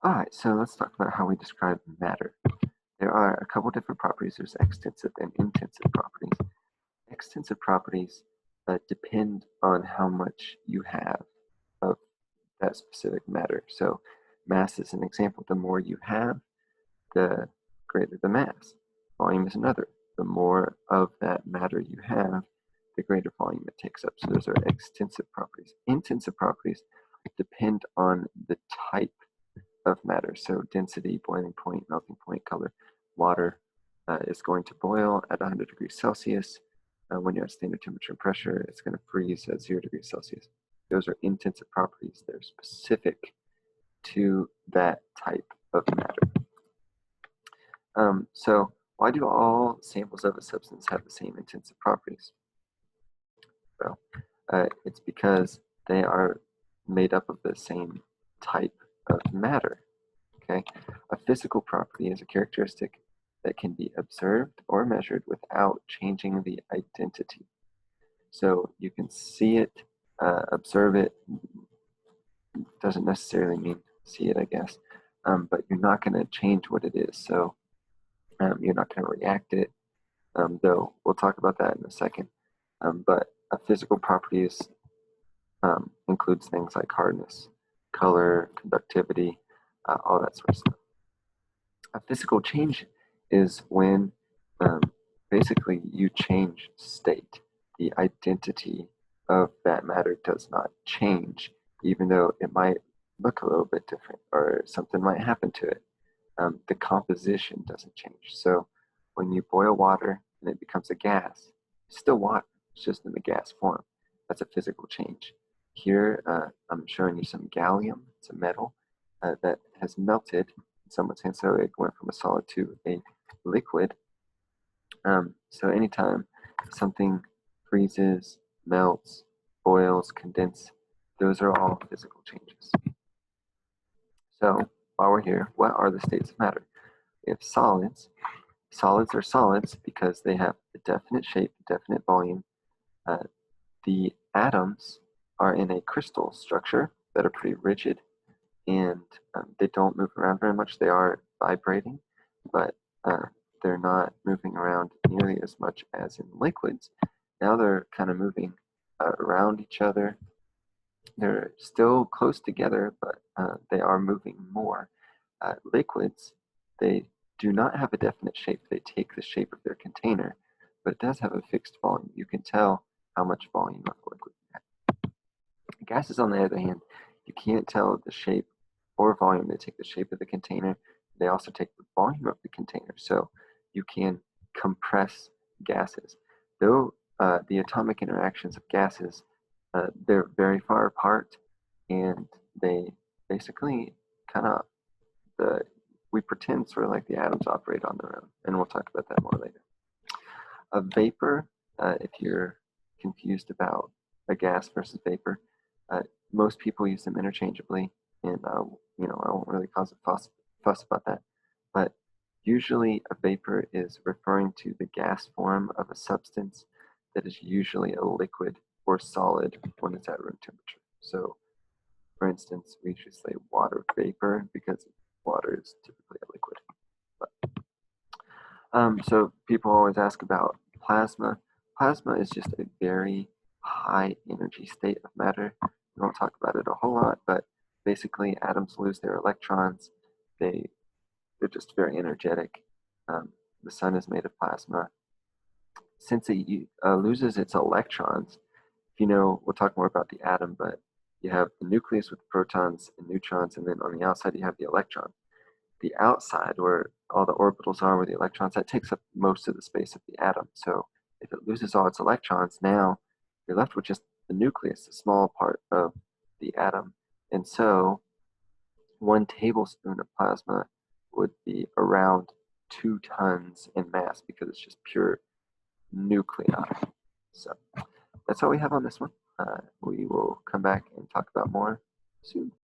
Alright, so let's talk about how we describe matter. There are a couple different properties. There's extensive and intensive properties. Extensive properties depend on how much you have of that specific matter. So mass is an example. The more you have, the greater the mass. Volume is another. The more of that matter you have, the greater volume it takes up. So those are extensive properties. Intensive properties depend on the type of matter. So density, boiling point, melting point, color. Water is going to boil at 100 degrees Celsius. When you're at standard temperature and pressure, it's going to freeze at 0 degrees Celsius. Those are intensive properties. They're specific to that type of matter. So why do all samples of a substance have the same intensive properties? Well, it's because they are made up of the same type of matter. Okay, a physical property is a characteristic that can be observed or measured without changing the identity. So you can see it, observe it, doesn't necessarily mean see it, I guess, but you're not going to change what it is. So you're not going to react it, though we'll talk about that in a second. But a physical property includes things like hardness, color, conductivity, all that sort of stuff. A physical change is when basically you change state. The identity of that matter does not change, even though it might look a little bit different or something might happen to it. The composition doesn't change. So when you boil water and it becomes a gas, it's still water, it's just in the gas form. That's a physical change. Here, I'm showing you some gallium. It's a metal that has melted in someone's hand, so it went from a solid to a liquid. So anytime something freezes, melts, boils, condenses, those are all physical changes. So while we're here, what are the states of matter? We have solids. Solids are solids because they have a definite shape, a definite volume. The atoms are in a crystal structure that are pretty rigid, and they don't move around very much. They are vibrating, but they're not moving around nearly as much as in liquids. Now they're kind of moving around each other. They're still close together, but they are moving more. Liquids, they do not have a definite shape. They take the shape of their container, but it does have a fixed volume. You can tell how much volume of liquid you have. Gases, on the other hand, you can't tell the shape or volume. They take the shape of the container. They also take the volume of the container. So you can compress gases. Though the atomic interactions of gases, they're very far apart, and they basically kind of we pretend sort of like the atoms operate on their own, and we'll talk about that more later. A vapor, if you're confused about a gas versus vapor, most people use them interchangeably, and I won't really cause a fuss about that. But usually, a vapor is referring to the gas form of a substance that is usually a liquid or solid when it's at room temperature. So, for instance, we should say water vapor because water is typically a liquid. So people always ask about plasma. Plasma is just a very high energy state of matter. We won't talk about it a whole lot, but basically atoms lose their electrons. They're just very energetic. The sun is made of plasma. Since it loses its electrons, we'll talk more about the atom, but you have the nucleus with protons and neutrons, and then on the outside you have the electron. The outside, where all the orbitals are, where the electrons, that takes up most of the space of the atom. So if it loses all its electrons, now you're left with just the nucleus, a small part of the atom. And so 1 tablespoon of plasma would be around 2 tons in mass because it's just pure nuclei. So that's all we have on this one. We will come back and talk about more soon.